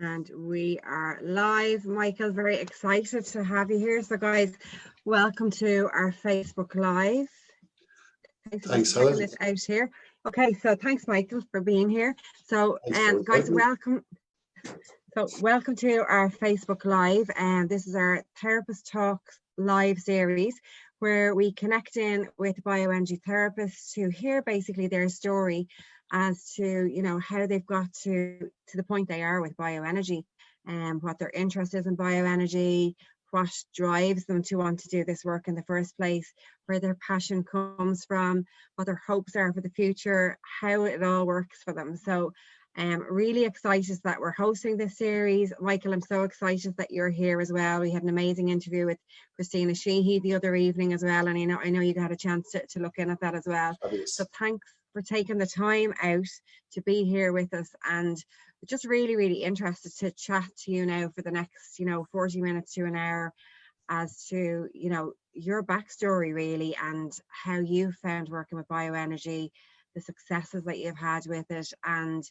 And we are live. Michael, very excited to have you here. So guys, welcome to our Facebook Live. Thanks, Helen. This out here. Okay, so thanks, Michael, for being here. So guys, welcome. So welcome to our Facebook Live. And this is our Therapist Talks live series where we connect in with bioenergy therapists to hear basically their story as to, you know, how they've got to the point they are with bioenergy and what their interest is in bioenergy, what drives them to want to do this work in the first place, where their passion comes from, what their hopes are for the future, how it all works for them. So really excited that we're hosting this series. Michael, I'm so excited that you're here as well. We had an amazing interview with Christina Sheehy the other evening as well, and I know you got a chance to look in at that as well. Fabulous. So thanks for taking the time out to be here with us, and just really interested to chat to you now for the next 40 minutes to an hour as to your backstory really, and how you found working with bioenergy, the successes that you've had with it, and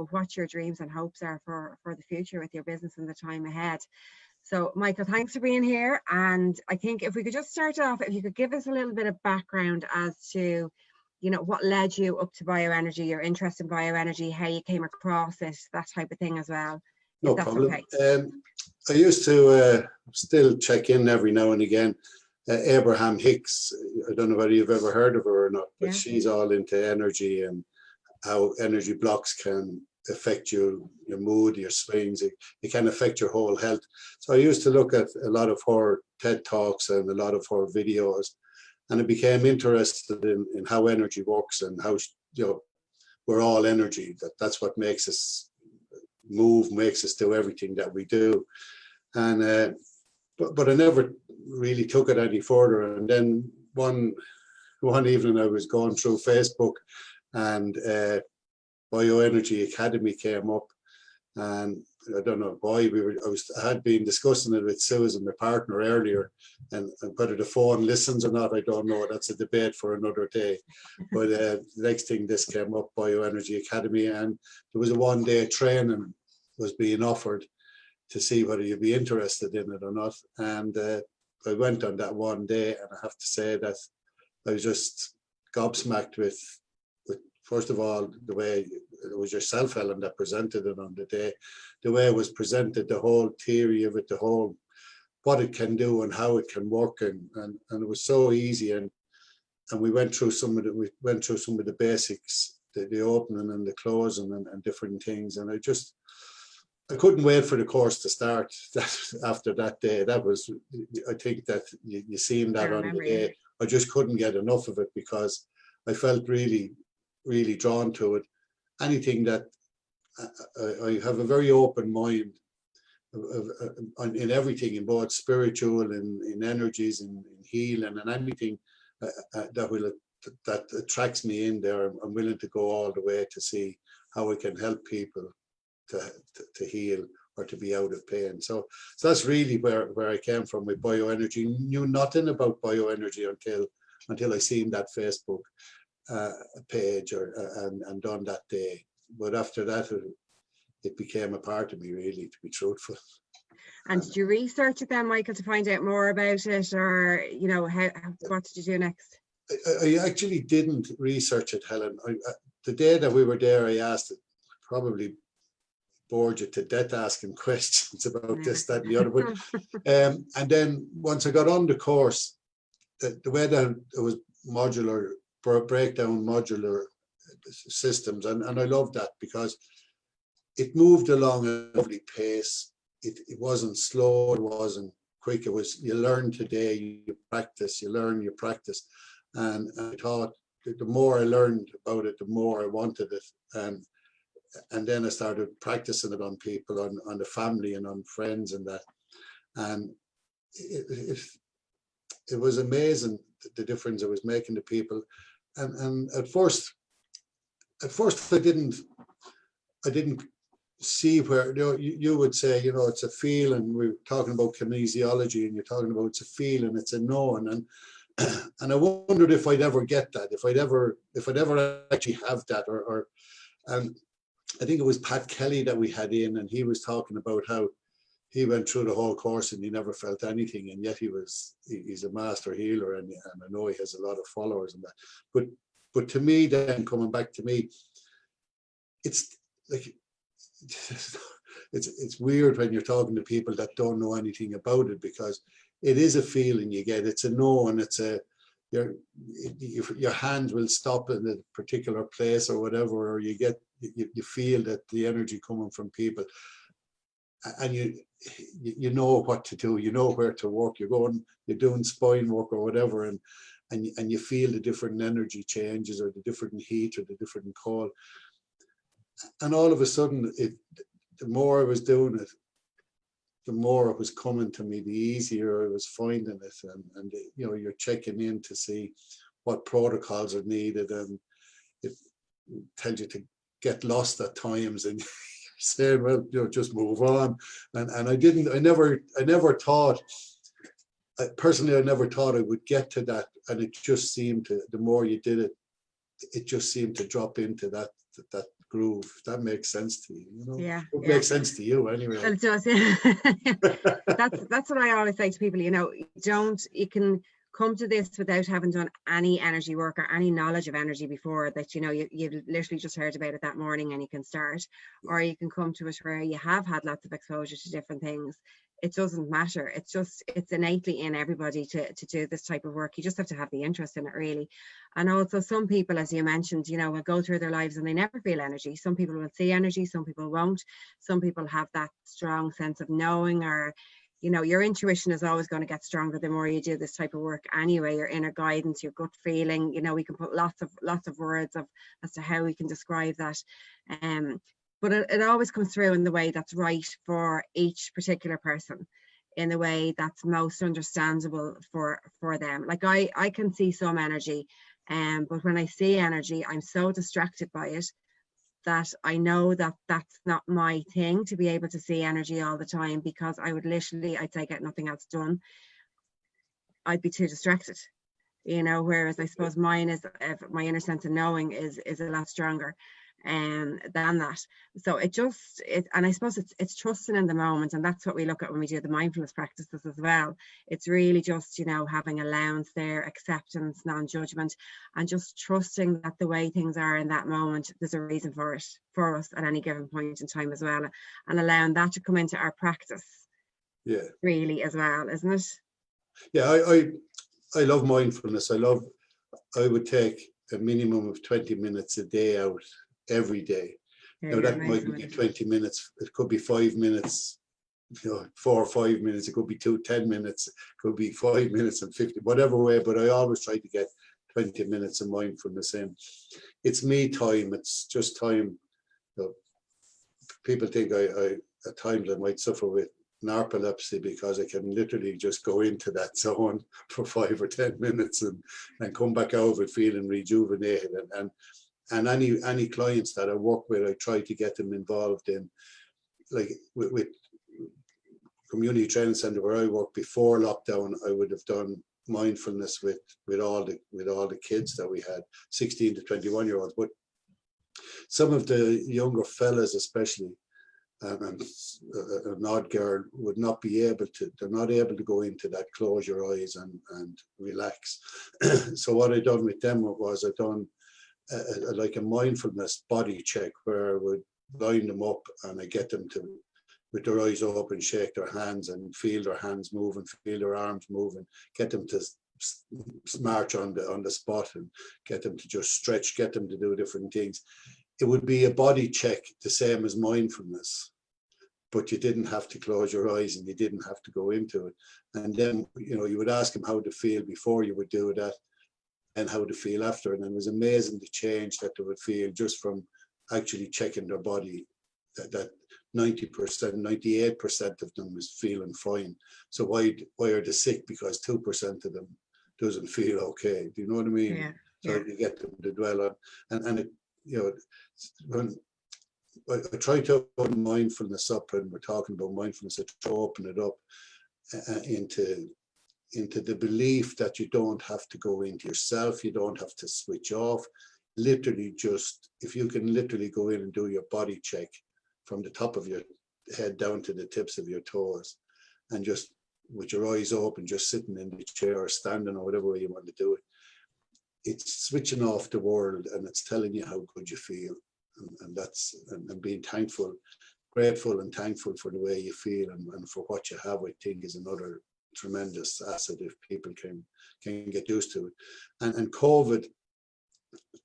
what your dreams and hopes are for the future with your business in the time ahead. So Michael, thanks for being here. And I think if we could just start off, if you could give us a little bit of background as to what led you up to bioenergy, your interest in bioenergy, how you came across it, that type of thing as well. No problem. Okay. I used to still check in every now and again. Abraham Hicks, I don't know whether you've ever heard of her or not, but she's all into energy and how energy blocks can affect your mood, your swings. It can affect your whole health. So I used to look at a lot of her TED Talks and a lot of her videos, and I became interested in how energy works and how we're all energy. That's what makes us move, makes us do everything that we do. And but I never really took it any further. And then one evening I was going through Facebook, and Bioenergy Academy came up, and I don't know why I had been discussing it with Susan, my partner, earlier, and whether the phone listens or not, I don't know. That's a debate for another day. But the next thing, this came up, Bioenergy Academy, and there was a one-day training was being offered to see whether you'd be interested in it or not. And I went on that one day, and I have to say that I was just gobsmacked with first of all, the way it was yourself, Helen, that presented it on the day, the way it was presented, the whole theory of it, the whole what it can do and how it can work, and it was so easy, and we went through some of the basics, the opening and the closing and different things, and I couldn't wait for the course to start. That after that day, that was, I think that you seen that on the day. I just couldn't get enough of it because I felt really drawn to it. Anything that I have a very open mind in everything, in both spiritual, in energies, in healing, and anything that attracts me in there. I'm willing to go all the way to see how I can help people to heal or to be out of pain. So that's really where I came from with bioenergy. Knew nothing about bioenergy until I seen that Facebook page and done that day. But after that, it became a part of me, really, to be truthful. And did you research it then, Michael, to find out more about it, or what did you do next? I actually didn't research it, Helen. The day that we were there, I asked it, probably bored you to death asking questions about this, that, and the other. But, and then once I got on the course, the way that it was modular, breakdown modular systems, and I love that because it moved along at a lovely pace. It wasn't slow, it wasn't quick. It was, you learn today, you practice, you learn, you practice. And I thought the more I learned about it, the more I wanted it. And then I started practicing it on people, on the family and on friends and that. And it was amazing, the difference it was making to people. And at first I didn't see where, you would say, it's a feeling. We're talking about kinesiology, and you're talking about it's a feeling, it's a knowing, and I wondered if I'd ever get that, if I'd ever actually have that, and I think it was Pat Kelly that we had in, and he was talking about how he went through the whole course and he never felt anything, and yet he's a master healer, and I know he has a lot of followers and that. But to me, then coming back to me, it's like it's weird when you're talking to people that don't know anything about it, because it is a feeling you get. It's a know, and it's a your hand will stop in a particular place or whatever, or you feel that the energy coming from people, and you know what to do, you know where to work. You're doing spine work or whatever, and you feel the different energy changes, or the different heat, or the different cold. And all of a sudden, the more I was doing it, the more it was coming to me, the easier I was finding it. And you know, you're checking in to see what protocols are needed, and it tells you to get lost at times, and saying, well, you know, just move on. And I never thought, personally, I never thought I would get to that. And it just seemed to, the more you did it, it just seemed to drop into that groove. If that makes sense to you, you know? Yeah. It makes sense to you anyway. Well, it does, yeah. That's what I always say to people, you know, you can come to this without having done any energy work or any knowledge of energy before, that, you know, you've literally just heard about it that morning and you can start. Or you can come to it where you have had lots of exposure to different things. It doesn't matter. It's innately in everybody to do this type of work. You just have to have the interest in it, really. And also, some people, as you mentioned, you know, will go through their lives and they never feel energy. Some people will see energy, some people won't. Some people have that strong sense of knowing, or, you know, your intuition is always going to get stronger the more you do this type of work anyway. Your inner guidance, your gut feeling, you know, we can put lots of words as to how we can describe that. But it always comes through in the way that's right for each particular person, in the way that's most understandable for them. Like I can see some energy, but when I see energy, I'm so distracted by it that I know that that's not my thing, to be able to see energy all the time, because I would literally, I'd say, get nothing else done. I'd be too distracted, you know, whereas I suppose mine is, my inner sense of knowing is a lot stronger than that. So and I suppose it's trusting in the moment, and that's what we look at when we do the mindfulness practices as well. It's really just, you know, having allowance there, acceptance, non-judgment, and just trusting that the way things are in that moment, there's a reason for it for us at any given point in time as well, and allowing that to come into our practice, really, as well, isn't it? Yeah, I love mindfulness. I would take a minimum of 20 minutes a day out every day. Now that might be 20 minutes, it could be 5 minutes, you know, 4 or 5 minutes, it could be 10 minutes, it could be 5 minutes and 50, whatever way, but I always try to get 20 minutes of mindfulness in. It's me time, it's just time. You know, people think I at times I might suffer with narcolepsy, because I can literally just go into that zone for 5 or 10 minutes and come back out of it feeling rejuvenated. And any clients that I work with, I try to get them involved in, like with community training center where I work. Before lockdown, I would have done mindfulness with all the kids that we had, 16 to 21 year olds. But some of the younger fellas, especially, and an odd girl, would not be able to, they're not able to go into that, close your eyes and relax. So what I done with them was I done like a mindfulness body check, where I would line them up and I get them to, with their eyes open, shake their hands and feel their hands moving, feel their arms moving, get them to march on the spot and get them to just stretch, get them to do different things. It would be a body check, the same as mindfulness, but you didn't have to close your eyes and you didn't have to go into it. And then, you know, you would ask them how to feel before you would do that and how to feel after. And it was amazing the change that they would feel just from actually checking their body, that 90%, 98% of them is feeling fine. So why are they sick? Because 2% of them doesn't feel okay. Do you know what I mean? Yeah. So you get them to dwell on, and it, you know, when I try to open mindfulness up, and we're talking about mindfulness, I try to open it up into the belief that you don't have to go into yourself, you don't have to switch off, literally just, if you can literally go in and do your body check from the top of your head down to the tips of your toes, and just with your eyes open, just sitting in the chair or standing or whatever way you want to do it, it's switching off the world, and it's telling you how good you feel, and that's, and being thankful, grateful and thankful for the way you feel and for what you have, I think is another tremendous asset if people can get used to it. And COVID,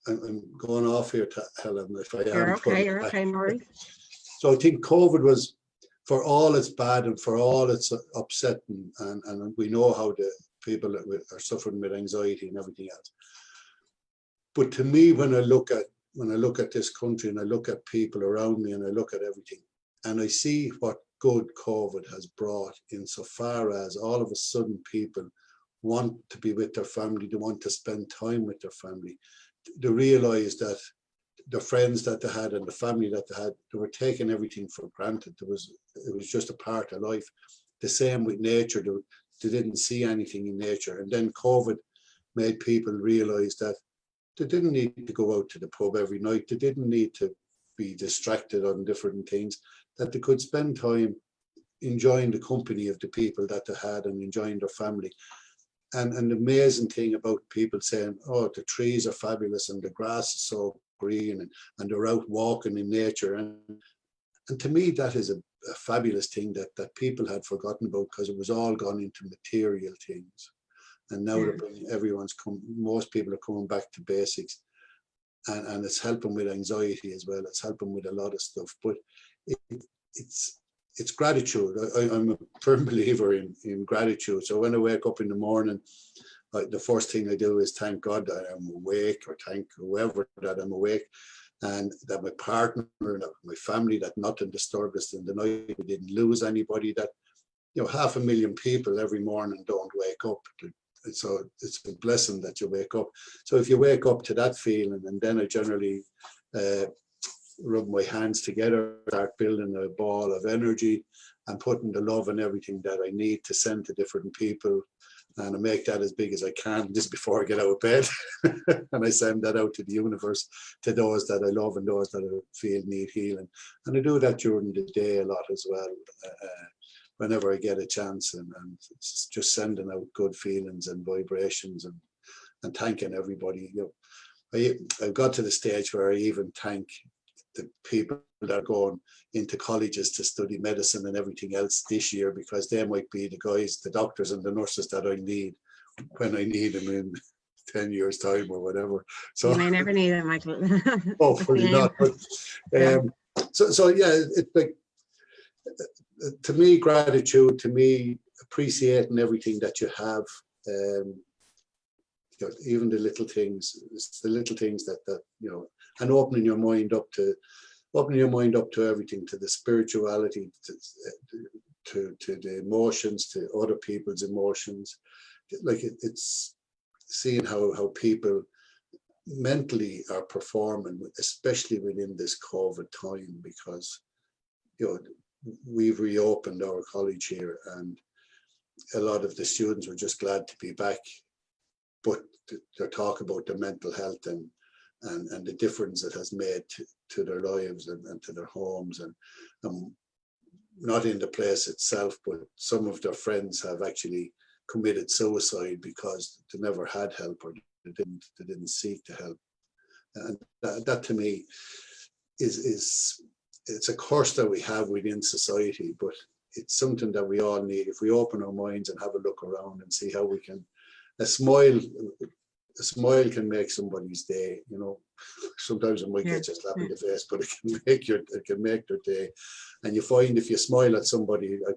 I'm going off here to Helen if I am. You're okay, Maury. So I think COVID was, for all it's bad and for all it's upsetting, and we know how the people that are suffering with anxiety and everything else. But to me, when I look at this country and I look at people around me and I look at everything, and I see what good COVID has brought insofar as all of a sudden people want to be with their family, they want to spend time with their family. They realize that the friends that they had and the family that they had, they were taking everything for granted. It was just a part of life. The same with nature, they didn't see anything in nature. And then COVID made people realize that they didn't need to go out to the pub every night. They didn't need to be distracted on different things, that they could spend time enjoying the company of the people that they had and enjoying their family. And the amazing thing about people saying, oh, the trees are fabulous and the grass is so green and they're out walking in nature. And to me, that is a fabulous thing that people had forgotten about, because it was all gone into material things. And now most people are coming back to basics, and it's helping with anxiety as well. It's helping with a lot of stuff, but it's gratitude. I'm a firm believer in gratitude. So when I wake up in the morning, the first thing I do is thank God that I'm awake, or thank whoever that I'm awake, and that my partner, that my family, that nothing disturbed us in the night. We didn't lose anybody. That 500,000 people every morning don't wake up. So it's a blessing that you wake up. So if you wake up to that feeling, and then I generally rub my hands together, start building a ball of energy and putting the love and everything that I need to send to different people. And I make that as big as I can just before I get out of bed. And I send that out to the universe, to those that I love and those that I feel need healing. And I do that during the day a lot as well. Whenever I get a chance, and it's just sending out good feelings and vibrations and thanking everybody. I've got to the stage where I even thank the people that are going into colleges to study medicine and everything else this year, because they might be the guys, the doctors and the nurses that I need when I need them in 10 years time or whatever. So you may never need them, Michael. Hopefully not. But so yeah, it's like, to me, gratitude, to me, appreciating everything that you have, even the little things, it's the little things that and opening your mind up to everything, to the spirituality, to the emotions, to other people's emotions. Like it's seeing how people mentally are performing, especially within this COVID time, because we've reopened our college here, and a lot of the students were just glad to be back, but they're talking about their mental health and the difference it has made to their lives and to their homes, and not in the place itself, but some of their friends have actually committed suicide because they never had help, or they didn't seek the help. And that to me is it's a curse that we have within society, but it's something that we all need. If we open our minds and have a look around and see how we can, a smile can make somebody's day. Sometimes it might get you a slap in the face, but it can make their day. And you find if you smile at somebody, I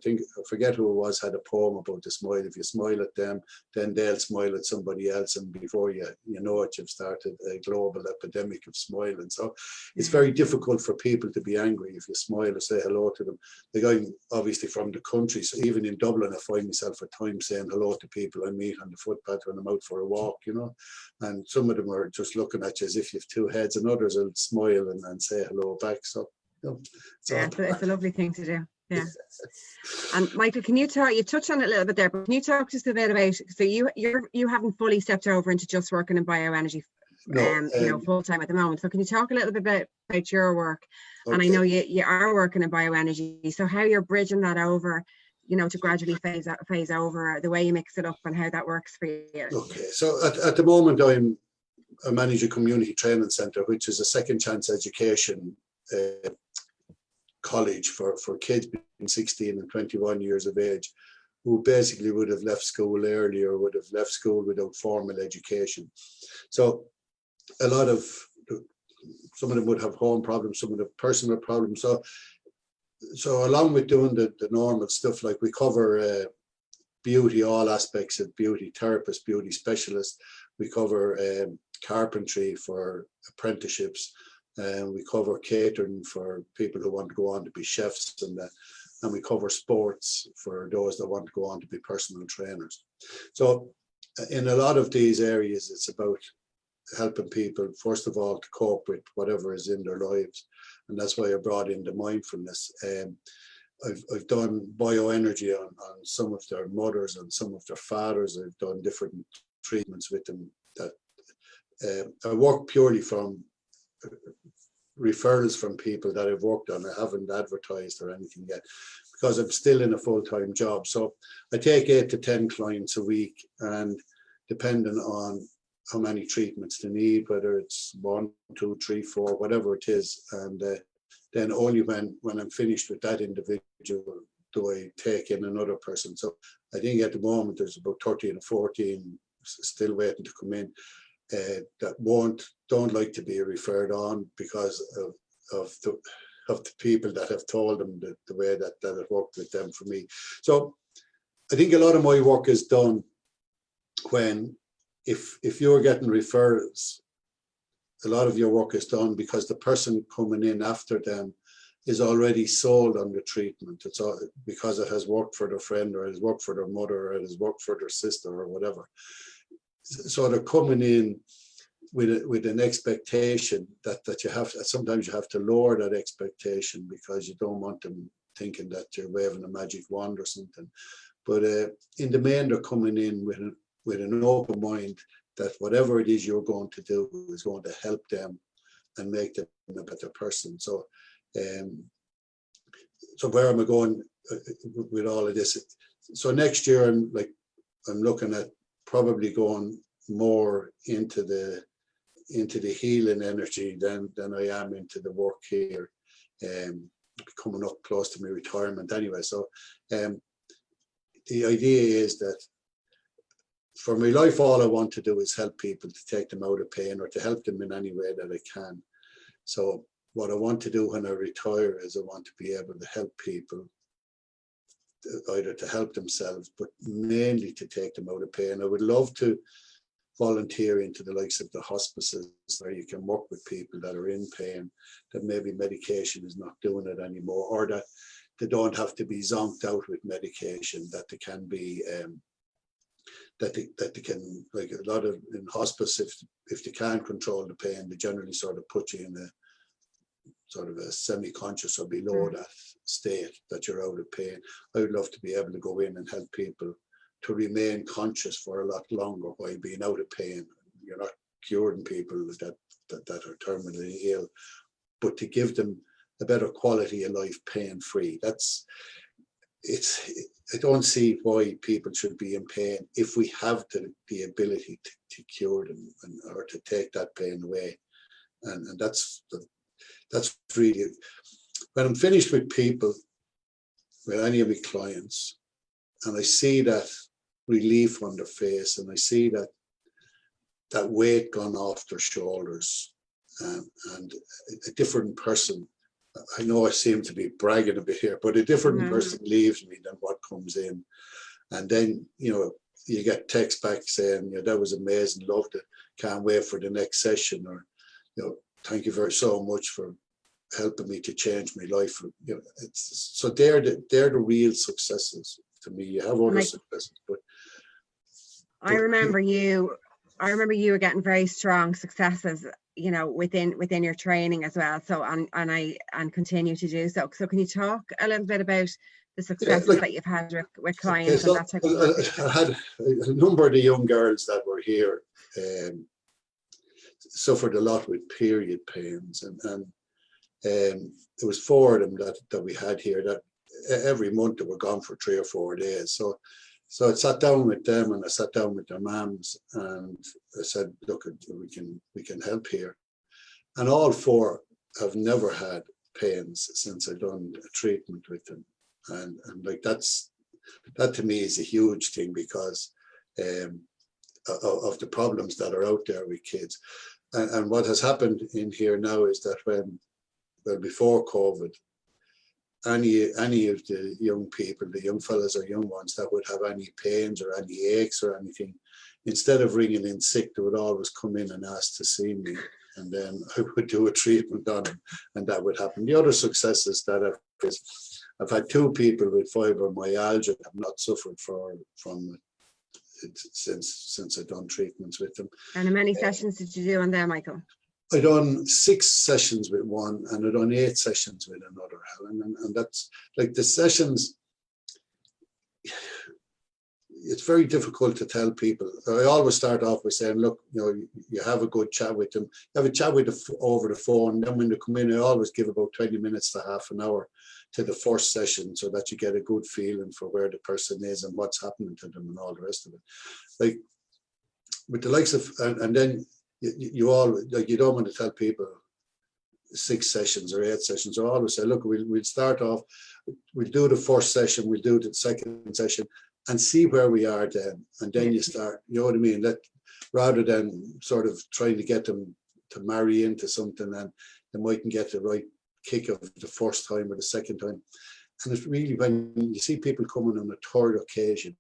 forget who it was, had a poem about the smile. If you smile at them, then they'll smile at somebody else, and before you know it, you've started a global epidemic of smiling. So it's very difficult for people to be angry if you smile or say hello to them. The guy obviously from the country, so even in Dublin, I find myself at times saying hello to people I meet on the footpath when I'm out for a walk, and some of them are just looking at you as if you have two heads, and others will smile and say hello back. So it's a lovely thing to do. Yeah. And Michael, can you touched on it a little bit there, but can you talk just a bit about, so you haven't fully stepped over into just working in bioenergy full time at the moment. So can you talk a little bit about your work? Okay. And I know you are working in bioenergy, so how you're bridging that over, to gradually phase over, the way you mix it up and how that works for you. Okay, so at the moment I manage a community training centre, which is a second chance education college for kids between 16 and 21 years of age, who basically would have left school early or would have left school without formal education. So some of them would have home problems, some of them personal problems. So along with doing the normal stuff, like we cover beauty, all aspects of beauty, therapists, beauty specialists. We cover carpentry for apprenticeships, and we cover catering for people who want to go on to be chefs, and we cover sports for those that want to go on to be personal trainers. So in a lot of these areas, it's about helping people, first of all, to cope with whatever is in their lives. And that's why I brought in the mindfulness. I've done bioenergy on some of their mothers and some of their fathers. I've done different treatments with them. That I work purely from referrals from people that I've worked on. I haven't advertised or anything yet because I'm still in a full-time job. So I take 8 to 10 clients a week, and depending on how many treatments they need, whether it's 1, 2, 3, 4, whatever it is, and then only when I'm finished with that individual do I take in another person. So I think at the moment there's about 13 or 14 still waiting to come in that don't like to be referred on because of the people that have told them the way that it worked with them for me. So I think a lot of my work is done when if you're getting referrals, a lot of your work is done because the person coming in after them is already sold on the treatment. It's all because it has worked for their friend, or it has worked for their mother, or it has worked for their sister, or whatever. So they're coming in with an expectation that you have. Sometimes you have to lower that expectation because you don't want them thinking that you're waving a magic wand or something. But in the main, they're coming in with an open mind that whatever it is you're going to do is going to help them and make them a better person. So where am I going with all of this? So next year, I'm looking at probably going more into the healing energy than I am into the work here, coming up close to my retirement anyway. So the idea is that for my life, all I want to do is help people, to take them out of pain or to help them in any way that I can. So what I want to do when I retire is I want to be able to help people, either to help themselves, but mainly to take them out of pain. I would love to volunteer into the likes of the hospices where you can work with people that are in pain, that maybe medication is not doing it anymore, or that they don't have to be zonked out with medication, that they can be that they can, like a lot of in hospice, if they can't control the pain, they generally sort of put you in a sort of a semi-conscious or below that state that you're out of pain. I would love to be able to go in and help people to remain conscious for a lot longer while being out of pain. You're not curing people that are terminally ill, but to give them a better quality of life, pain-free. I don't see why people should be in pain if we have the ability to cure them or to take that pain away. And that's really, when I'm finished with people, with any of my clients, and I see that relief on their face, and I see that weight gone off their shoulders, and a different person. I know I seem to be bragging a bit here, but a different person leaves me than what comes in. And then, you get text back saying, that was amazing, loved it, can't wait for the next session, or, thank you so much for helping me to change my life. So they're the real successes to me. You have other successes, but I remember you were getting very strong successes, within your training as well. So and continue to do so. So can you talk a little bit about the successes that you've had with clients and that type of stuff? I had a number of the young girls that were here. suffered a lot with period pains, and there was 4 of them that we had here that every month they were gone for 3 or 4 days. So I sat down with them, and I sat down with their mums, and I said, look, we can help here. And all 4 have never had pains since I've done a treatment with them. And like that to me is a huge thing, because of the problems that are out there with kids. And what has happened in here now is that before COVID, any of the young people, the young fellas or young ones that would have any pains or any aches or anything, instead of ringing in sick, they would always come in and ask to see me, and then I would do a treatment on them, and that would happen. The other successes that I've had 2 people with fibromyalgia that have not suffered from it since I've done treatments with them. And how many sessions did you do on there, Michael? I done 6 sessions with one, and I done 8 sessions with another, Helen, and that's like the sessions. It's very difficult to tell people. I always start off by saying, look, you have a good chat with them, have a chat with them over the phone. Then when they come in, I always give about 20 minutes to half an hour to the first session, so that you get a good feeling for where the person is and what's happening to them and all the rest of it. Like with the likes of, and then you all, like, you don't want to tell people 6 sessions or 8 sessions. I always say, look, we'll start off, we'll do the first session, we'll do the second session, and see where we are then. And then you start, you know what I mean? Rather than sort of trying to get them to marry into something, and they mightn't get the right kick of the first time or the second time. And it's really when you see people coming on a 3rd occasion,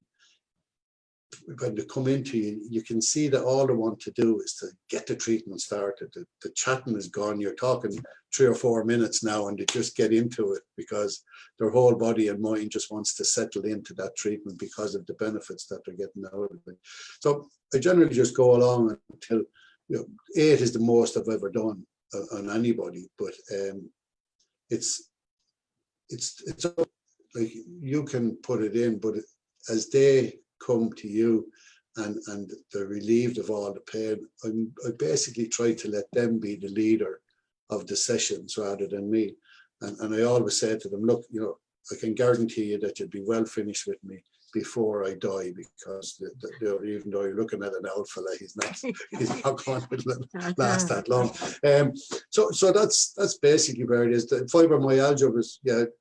when they come into you, you can see that all they want to do is to get the treatment started. The chatting is gone. You're talking 3 or 4 minutes now, and they just get into it because their whole body and mind just wants to settle into that treatment because of the benefits that they're getting out of it. So I generally just go along until 8 is the most I've ever done on anybody, but it's like you can put it in, but as they come to you and they're relieved of all the pain, I basically try to let them be the leader of the sessions rather than me. And I always say to them, look, I can guarantee you that you'll be well finished with me before I die, because even though you're looking at an old fella, he's not going to last that long. So that's basically where it is. The fibromyalgia was, it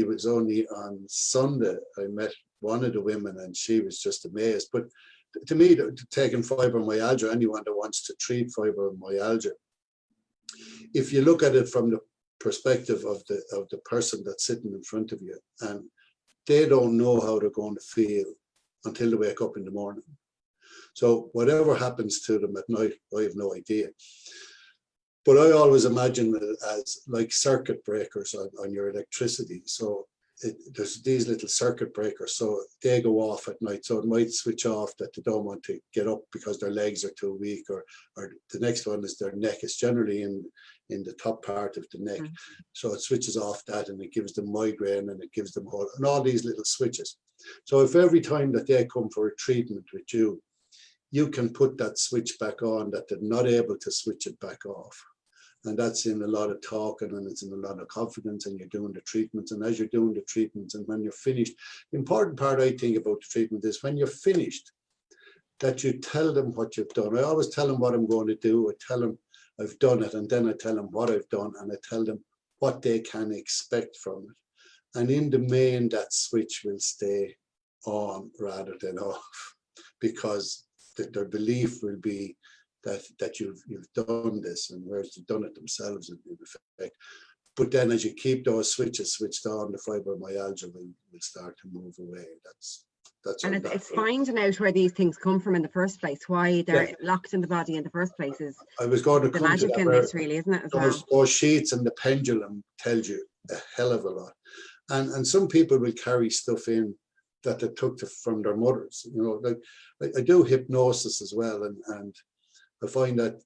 was only on Sunday I met one of the women, and she was just amazed. But to me, taking fibromyalgia, anyone that wants to treat fibromyalgia, if you look at it from the perspective of the person that's sitting in front of you, and they don't know how they're going to feel until they wake up in the morning. So whatever happens to them at night, I have no idea. But I always imagine it as like circuit breakers on your electricity. So there's these little circuit breakers, so they go off at night. So it might switch off that they don't want to get up because their legs are too weak, or the next one is their neck. It's generally in the top part of the neck. Mm-hmm. So it switches off that, and it gives them migraine, and it gives them all these little switches. So if every time that they come for a treatment with you, you can put that switch back on, that they're not able to switch it back off. And that's in a lot of talking, and it's in a lot of confidence, and you're doing the treatments. And as you're doing the treatments, and when you're finished, the important part I think about the treatment is when you're finished, that you tell them what you've done. I always tell them what I'm going to do. I tell them I've done it, and then I tell them what I've done, and I tell them what they can expect from it. And in the main, that switch will stay on rather than off, because their belief will be that you've done this, and whereas they've done it themselves in effect. But then as you keep those switches switched on, the fibromyalgia will start to move away. That's and it's finding out where these things come from in the first place, why they're locked in the body in the first place is I was going to the come magic to that, in this, really, isn't it? Those sheets and the pendulum tells you a hell of a lot. And some people will carry stuff in that they took from their mothers. Like I do hypnosis as well, and I find that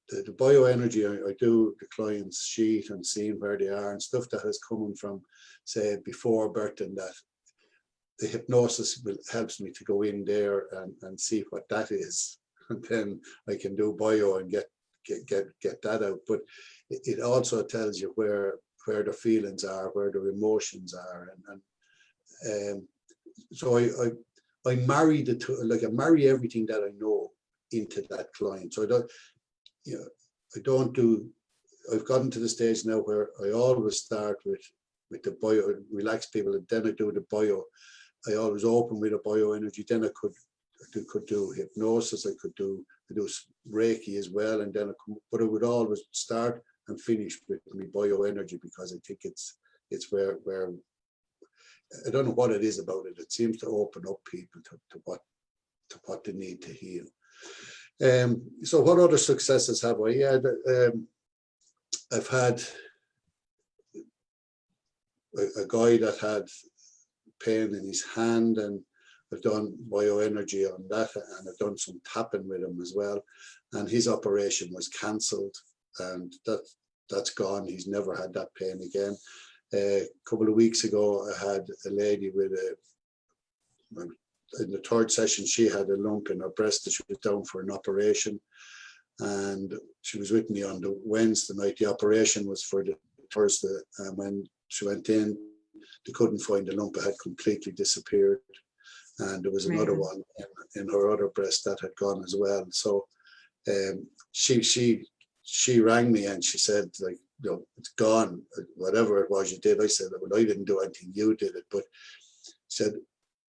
the bioenergy I do the client's sheet and seeing where they are and stuff that has come from, say, before birth, and that the hypnosis helps me to go in there and see what that is. and then I can do bio and get that out. But it also tells you where the feelings are, where the emotions are, and so I marry the two, like I marry everything that I know into that client. So I don't, you know, I've gotten to the stage now where I always start with the bio, relax people, and then I do the bio. I always open with a bioenergy, then I could do hypnosis, I do Reiki as well, and then but I would always start and finish with my bioenergy, because I think it's where I don't know what it is about it. It seems to open up people to what they need to heal. So what other successes have I had? I've had a guy that had pain in his hand, and I've done bioenergy on that, and I've done some tapping with him as well, and his operation was cancelled, and that's gone. He's never had that pain again. A couple of weeks ago, I had a lady with in the third session, she had a lump in her breast that she was down for an operation, and she was with me on the Wednesday night. The operation was for the Thursday, and when she went in, they couldn't find the lump. It had completely disappeared, and there was another one in her other breast that had gone as well. So she rang me and she said, like, you know, it's gone, whatever it was you did. I said, well, I didn't do anything, you did it. But she said,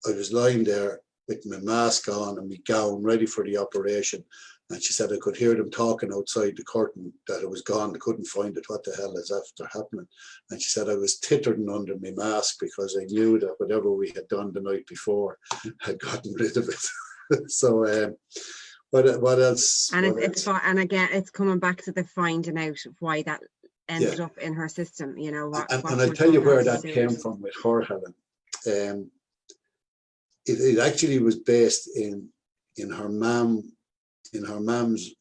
I was lying there with my mask on and my gown ready for the operation, and she said I could hear them talking outside the curtain that it was gone. They couldn't find it. What the hell is after happening? And she said I was tittering under my mask because I knew that whatever we had done the night before had gotten rid of it. So what else? And and again, it's coming back to the finding out of why that ended up in her system. You know what? And I'll tell you where that came from with her, Helen. It actually was based in her mom's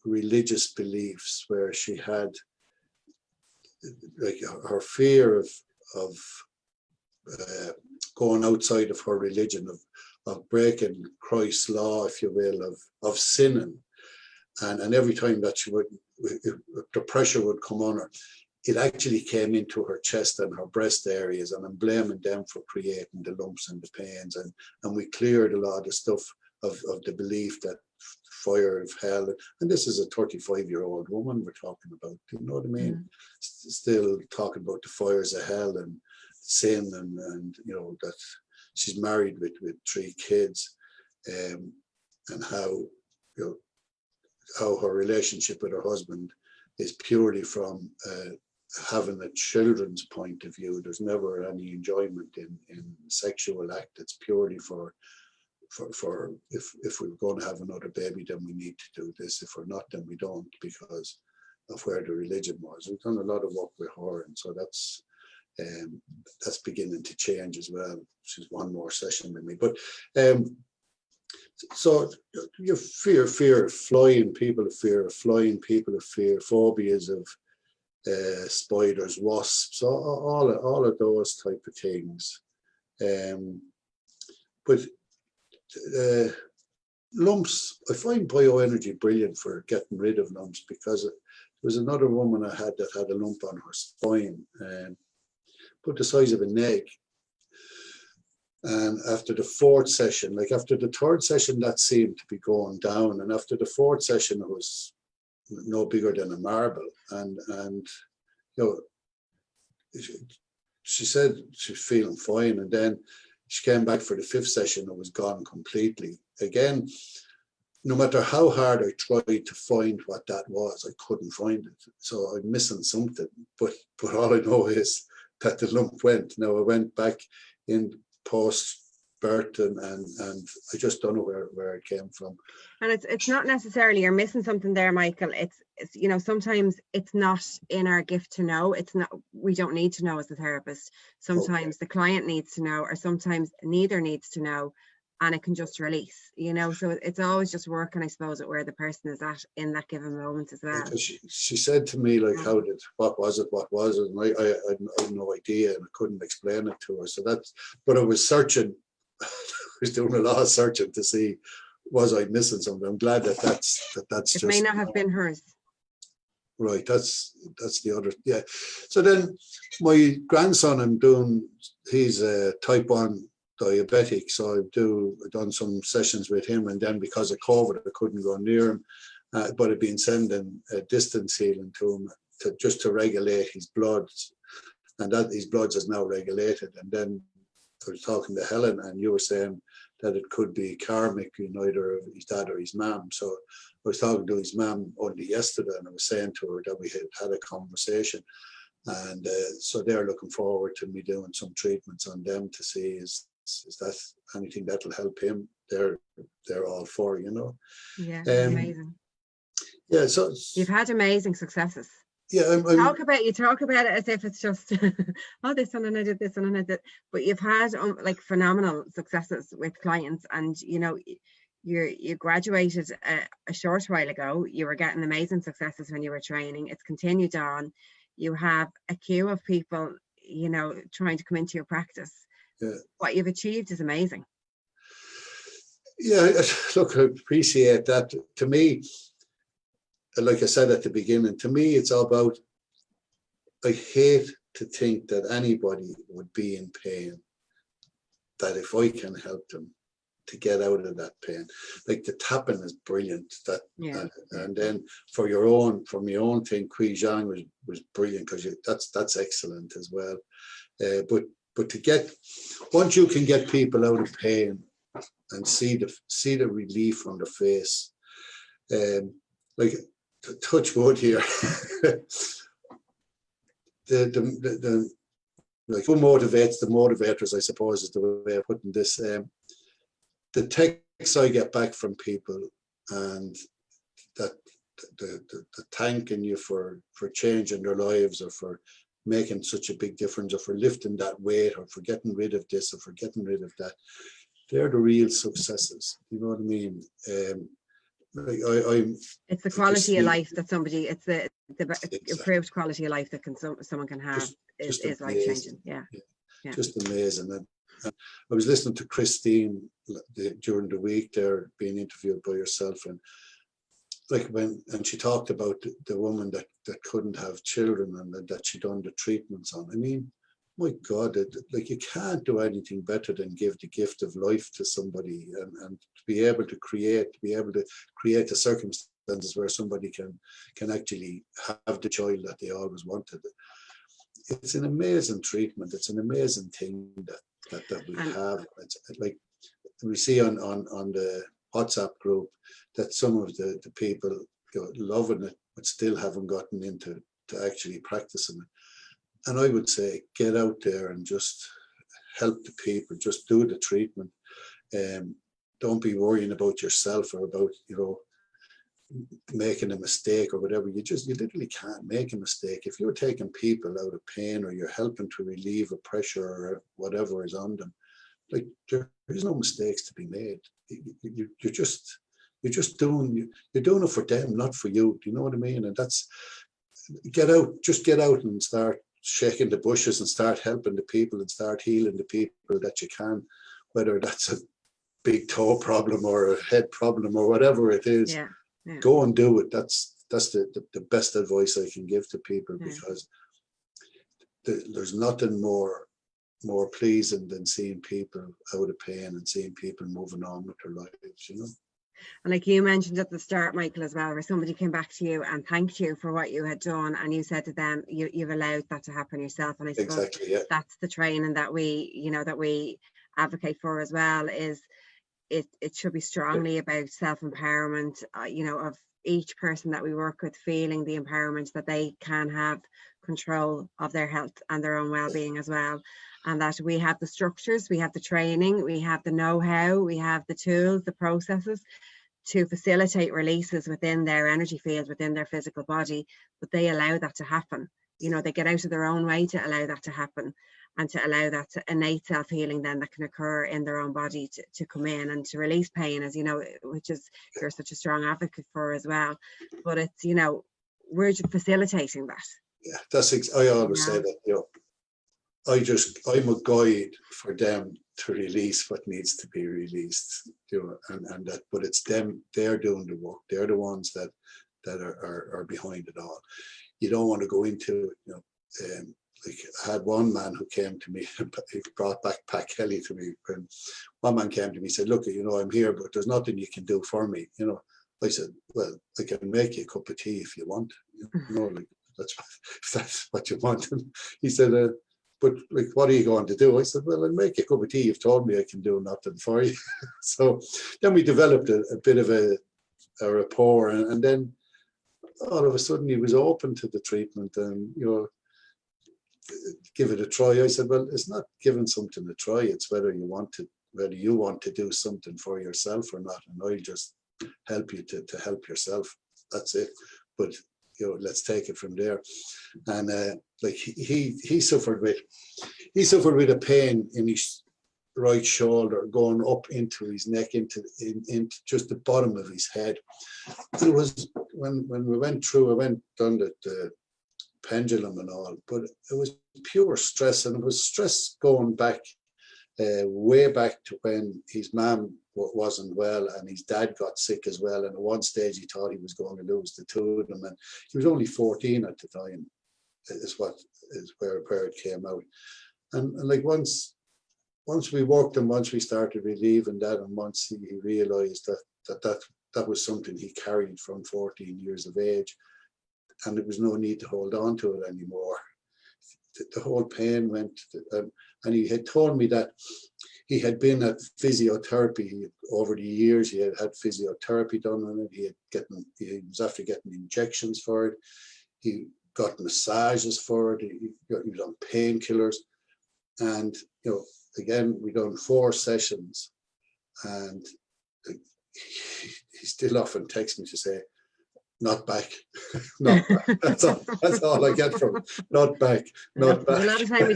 religious beliefs, where she had like her fear of going outside of her religion, of breaking Christ's law, if you will, of sinning, and every time that the pressure would come on her, it actually came into her chest and her breast areas, and I'm blaming them for creating the lumps and the pains, and we cleared a lot of stuff of the belief that fire of hell, and this is a 35-year-old woman we're talking about, you know what I mean? Still talking about the fires of hell and sin, and you know, that she's married with 3 kids, and how, you know, how her relationship with her husband is purely from having a children's point of view. There's never any enjoyment in sexual act. It's purely for if we're going to have another baby, then we need to do this. If we're not, then we don't, because of where the religion was. We've done a lot of work with her, and so that's beginning to change as well. She's one more session with me, but so your fear of flying, people of fear of flying, people of fear, phobias of spiders, wasps, all of those type of things. But lumps, I find bioenergy brilliant for getting rid of lumps, because there was another woman I had that had a lump on her spine, about the size of an egg. And after the 4th session, like after the 3rd session, that seemed to be going down, and after the 4th session, it was no bigger than a marble. And you know, she said she was feeling fine, and then she came back for the 5th session, it was gone completely. Again, no matter how hard I tried to find what that was, I couldn't find it. So I'm missing something. But all I know is that the lump went. Now I went back in post-birth, and I just don't know where it came from. And it's not necessarily you're missing something there, Michael. It's you know, sometimes it's not in our gift to know. It's not, we don't need to know as a therapist. Sometimes the client needs to know, or sometimes neither needs to know, and it can just release, you know. So it's always just working, I suppose, at where the person is at in that given moment as well. Because she said to me, like, what was it? And I had no idea, and I couldn't explain it to her. So but I was searching, I was doing a lot of searching to see was I missing something? I'm glad that that's It just may not have been hers. right. That's the other. Yeah. So then my grandson, he's a type 1 diabetic. So I've done some sessions with him, and then because of COVID, I couldn't go near him. But I've been sending distance healing to him just to regulate his blood, and that his blood is now regulated. And then I was talking to Helen, and you were saying that it could be karmic in either his dad or his mom. So I was talking to his mom only yesterday, and I was saying to her that we had a conversation, and so they're looking forward to me doing some treatments on them to see is that anything that'll help him. They're all for, you know. Yeah, amazing. Yeah, so you've had amazing successes. Yeah, you talk about it as if it's just oh, this one and I did this and I did, but you've had like phenomenal successes with clients, and you know, you graduated a short while ago. You were getting amazing successes when you were training. It's continued on. You have a queue of people, you know, trying to come into your practice. Yeah. What you've achieved is amazing. Yeah, look, I appreciate that. To me, like I said at the beginning, to me, it's all about, I hate to think that anybody would be in pain, that if I can help them to get out of that pain, like the tapping is brilliant. And then from my own thing, Kui Zhang was brilliant, because that's excellent as well. But to get, once you can get people out of pain and see the relief from the face, like, touch wood here. Like, who motivates the motivators, I suppose, is the way of putting this. The texts I get back from people, and that the thanking you for changing their lives, or for making such a big difference, or for lifting that weight, or for getting rid of this, or for getting rid of that, they're the real successes. You know what I mean? It's the quality of life that somebody, it's the improved quality of life that someone can have is life changing. Yeah. Just amazing. And I was listening to Christine during the week there, being interviewed by yourself, and like and she talked about the woman that couldn't have children, and that she done the treatments on. I mean, my God, like, you can't do anything better than give the gift of life to somebody, and to be able to create the circumstances where somebody can actually have the child that they always wanted. It's an amazing treatment. It's an amazing thing that we have. It's like we see on the WhatsApp group that some of the people loving it, but still haven't gotten into actually practicing it. And I would say, get out there and just help the people, just do the treatment. Don't be worrying about yourself, or about, you know, making a mistake or whatever. You literally can't make a mistake. If you're taking people out of pain, or you're helping to relieve a pressure or whatever is on them, like, there is no mistakes to be made. You're just doing it for them, not for you. Do you know what I mean? And that's, get out and start shaking the bushes, and start helping the people, and start healing the people that you can, whether that's a big toe problem or a head problem or whatever it is. Go and do it. That's the best advice I can give to people, because there's nothing more pleasing than seeing people out of pain, and seeing people moving on with their lives, you know. And like you mentioned at the start, Michael, as well, where somebody came back to you and thanked you for what you had done, and you said to them, you've allowed that to happen yourself. And I suppose that's the training that we advocate for as well. Is it should be strongly about self-empowerment, of each person that we work with, feeling the empowerment that they can have control of their health and their own well-being as well. And that we have the structures, we have the training, we have the know-how, we have the tools, the processes to facilitate releases within their energy field, within their physical body, but they allow that to happen. You know, they get out of their own way to allow that to happen, and to allow that innate self-healing then that can occur in their own body to come in and to release pain, as you know, which is you're such a strong advocate for as well. But it's, you know, we're just facilitating that. Yeah, I always say that, you know, I'm a guide for them to release what needs to be released, and that, but it's them, they're doing the work. They're the ones that are behind it all. You don't want to go into, like I had one man who came to me, he brought back Pat Kelly to me. And one man came to me and said, look, I'm here, but there's nothing you can do for me. I said, well, I can make you a cup of tea if you want. Like if that's what you want. And he said, but like, what are you going to do? I said, well, I'll make you a cup of tea. You've told me I can do nothing for you. So then we developed a bit of a rapport, and then all of a sudden he was open to the treatment and, give it a try. I said, well, it's not giving something a try. It's whether you want to do something for yourself or not. And I'll just help you to help yourself. That's it. But, let's take it from there. And like he suffered with a pain in his right shoulder going up into his neck, into just the bottom of his head. It was when we went through, I went down the pendulum and all, but it was pure stress, and it was stress going back way back to when his mum wasn't well and his dad got sick as well, and at one stage he thought he was going to lose the two of them, and he was only 14 at the time, is where it came out. And like once we worked and once we started relieving that, and once he realized that was something he carried from 14 years of age, and there was no need to hold on to it anymore. The whole pain went, and he had told me that he had been at physiotherapy over the years. He had physiotherapy done on it. He was after getting injections for it. He got massages for it. He was on painkillers, and again, we done 4 sessions, and he still often texts me to say, not back, not back. That's all I get from him. Not back, not back. A lot of time you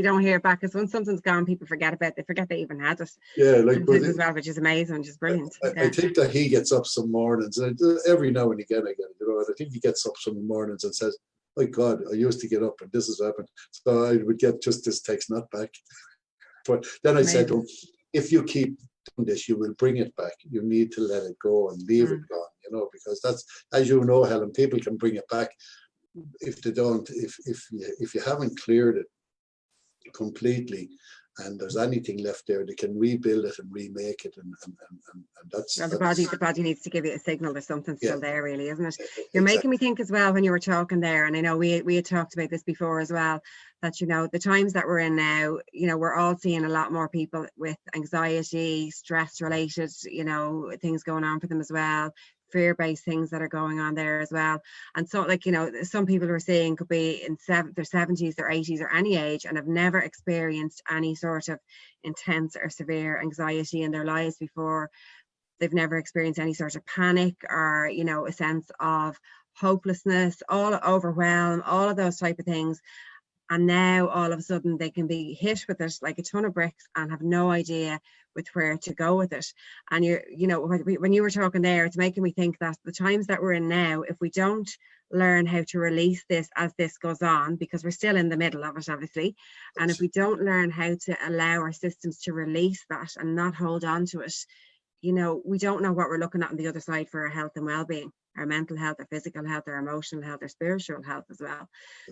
don't hear back, because when something's gone, people forget they they even had it. Yeah, like as well, which is amazing, which is brilliant. I think that he gets up some mornings, and every now and again I get it. And I think he gets up some mornings and says, "My God, I used to get up, and this has happened." So I would get just this text, "Not back." But then I said to him, "If you keep doing this, you will bring it back. You need to let it go and leave it gone, because that's, as you know, Helen, people can bring it back if they don't, if you haven't cleared it completely and there's anything left there, they can rebuild it and remake it, and that's, well, the body needs to give you a signal there's something still there, really, isn't it? You're making me think as well, when you were talking there, and I know we had talked about this before as well, that the times that we're in now, we're all seeing a lot more people with anxiety, stress related, things going on for them as well, fear-based things that are going on there as well. And so, like, some people we're seeing could be in their 70s, their 80s, or any age, and have never experienced any sort of intense or severe anxiety in their lives before. They've never experienced any sort of panic or, a sense of hopelessness, all overwhelm, all of those type of things. And now all of a sudden they can be hit with it like a ton of bricks and have no idea with where to go with it. And when you were talking there, it's making me think that the times that we're in now, if we don't learn how to release this as this goes on, because we're still in the middle of it, obviously, and if we don't learn how to allow our systems to release that and not hold on to it, we don't know what we're looking at on the other side for our health and well-being, our mental health, our physical health, our emotional health, our spiritual health as well.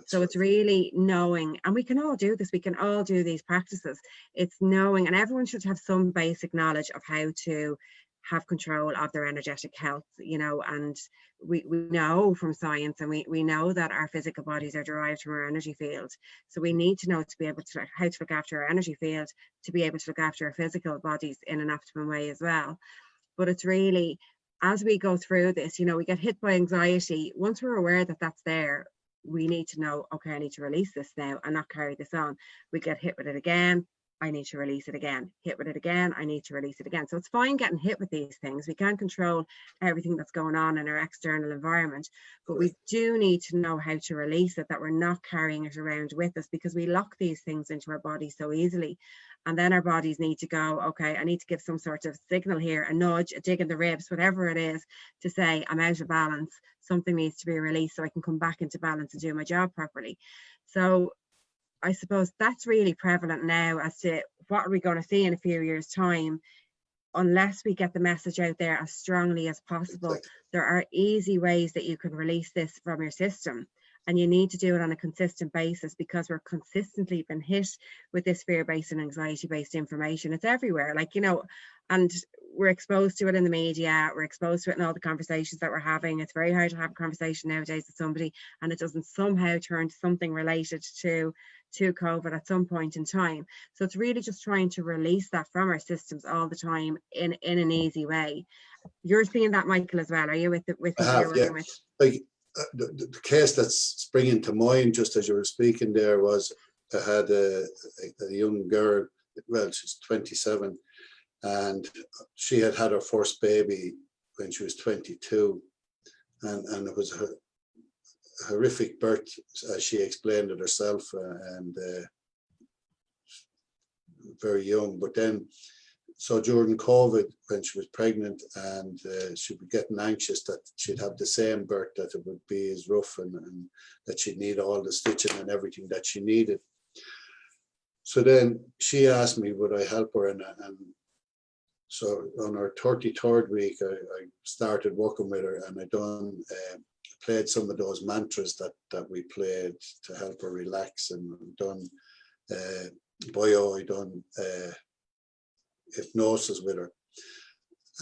So it's really knowing, and we can all do this, we can all do these practices. It's knowing, and everyone should have some basic knowledge of how to have control of their energetic health, and we know from science, and we know that our physical bodies are derived from our energy field. So we need to know to be able to how to look after our energy field, to be able to look after our physical bodies in an optimum way as well. But it's really, as we go through this, we get hit by anxiety. Once we're aware that that's there, we need to know, okay, I need to release this now and not carry this on. We get hit with it again, I need to release it again. Hit with it again, I need to release it again. So it's fine getting hit with these things. We can't control everything that's going on in our external environment, but we do need to know how to release it, that we're not carrying it around with us, because we lock these things into our bodies so easily. And then our bodies need to go, okay, I need to give some sort of signal here, a nudge, a dig in the ribs, whatever it is, to say I'm out of balance. Something needs to be released so I can come back into balance and do my job properly. So I suppose that's really prevalent now as to what are we going to see in a few years' time. Unless we get the message out there as strongly as possible, Exactly. there are easy ways that you can release this from your system. And you need to do it on a consistent basis, because we're consistently been hit with this fear-based and anxiety-based information. It's everywhere, like, you know, and we're exposed to it in the media, we're exposed to it in all the conversations that we're having. It's very hard to have a conversation nowadays with somebody and it doesn't somehow turn to something related to COVID at some point in time. So it's really just trying to release that from our systems all the time in an easy way. You're seeing that, Michael, as well, are you, with I people have, you're yeah. working with? Like the case that's springing to mind just as you were speaking there was, I had a young girl, well, she's 27, and she had her first baby when she was 22, and it was a horrific birth, as she explained it herself, and very young. But then, so during COVID, when she was pregnant, and she was getting anxious that she'd have the same birth, that it would be as rough, and that she'd need all the stitching and everything that she needed. So then she asked me would I help her, and so on her 33rd week, I started working with her, and I played some of those mantras that we played to help her relax, and done I done hypnosis with her,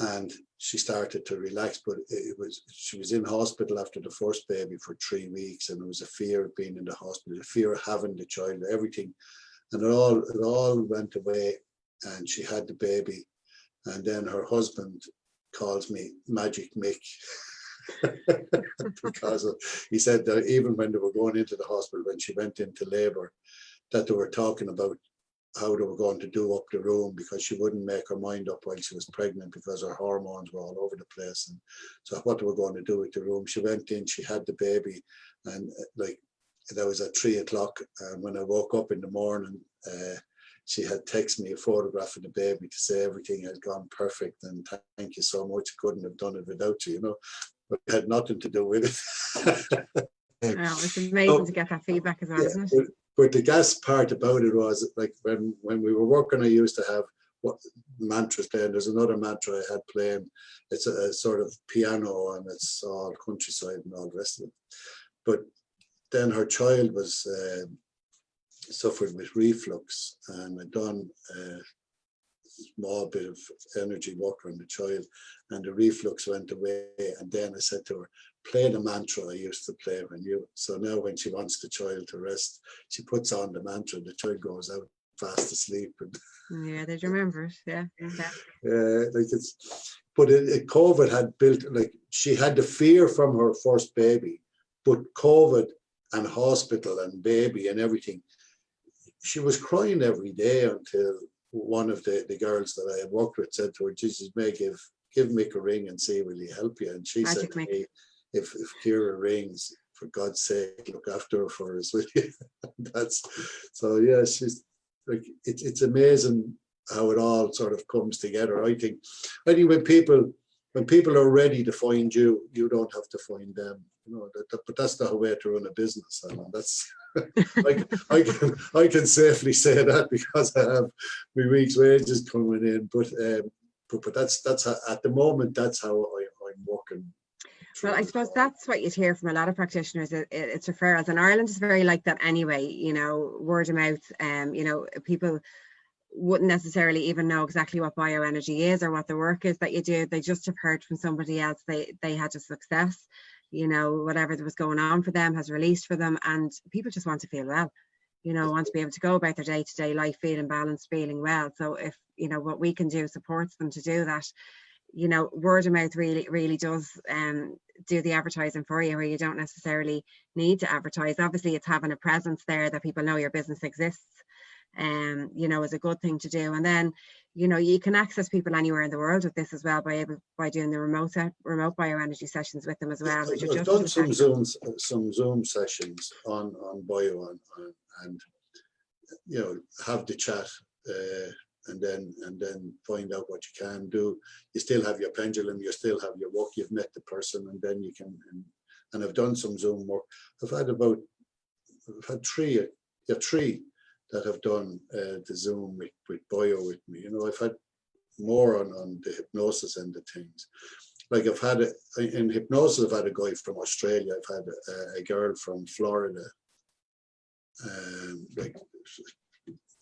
and she started to relax. But she was in hospital after the first baby for 3 weeks, and there was a fear of being in the hospital, a fear of having the child, everything, and it all went away, and she had the baby. And then her husband calls me Magic Mick because he said that even when they were going into the hospital, when she went into labor, that they were talking about how they were going to do up the room, because she wouldn't make her mind up while she was pregnant because her hormones were all over the place. And so what they were going to do with the room, she went in, she had the baby, and like that was at 3 o'clock. And when I woke up in the morning, she had texted me a photograph of the baby to say everything had gone perfect, and thank you so much. Couldn't have done it without you, you know. But it had nothing to do with it. Oh, it's amazing to get that feedback as well, yeah, isn't it? but the gas part about it was, like, when we were working, I used to have mantras playing. There's another mantra I had playing. It's a sort of piano, and it's all countryside and all the rest of it. But then her child was suffered with reflux, and I'd done a small bit of energy work on the child, and the reflux went away. And then I said to her, play the mantra I used to play when you. So now when she wants the child to rest, she puts on the mantra, the child goes out fast asleep. And Yeah, they'd remember it. Yeah. like but COVID had built, like, she had the fear from her first baby, but COVID and hospital and baby and everything, she was crying every day until one of the girls that I had worked with said to her, Jesus, may give Mick a ring and see will he help you. And she Magic said to Mick. me, if Kira rings, for God's sake, look after her for us, will you? That's so, yeah, she's like, it's amazing how it all sort of comes together. I think when people are ready to find you, you don't have to find them. You know, but that's the way to run a business, Alan. That's I can safely say that, because I have my week's wages coming in. But that's how, at the moment, that's how I'm working. Well, I suppose that's what you'd hear from a lot of practitioners. It's referrals, and Ireland is very like that anyway. You know, word of mouth. You know, people wouldn't necessarily even know exactly what bioenergy is or what the work is that you do. They just have heard from somebody else they had a success, you know, whatever was going on for them has released for them, and people just want to feel well, you know, want to be able to go about their day-to-day life feeling balanced, feeling well. So if, you know, what we can do supports them to do that, you know, word of mouth really does do the advertising for you, where you don't necessarily need to advertise. Obviously it's having a presence there that people know your business exists, you know, is a good thing to do. And then, you know, you can access people anywhere in the world with this as well by doing the remote bioenergy sessions with them as well. I've done some Zoom sessions on bio, and you know, have the chat, and then find out what you can do. You still have your pendulum, you still have your work, you've met the person, and then you can, and I've done some Zoom work. I've had 3 three that have done the Zoom with Bio with me. You know, I've had more on the hypnosis end of things. Like I've had in hypnosis, I've had a guy from Australia. I've had a girl from Florida, like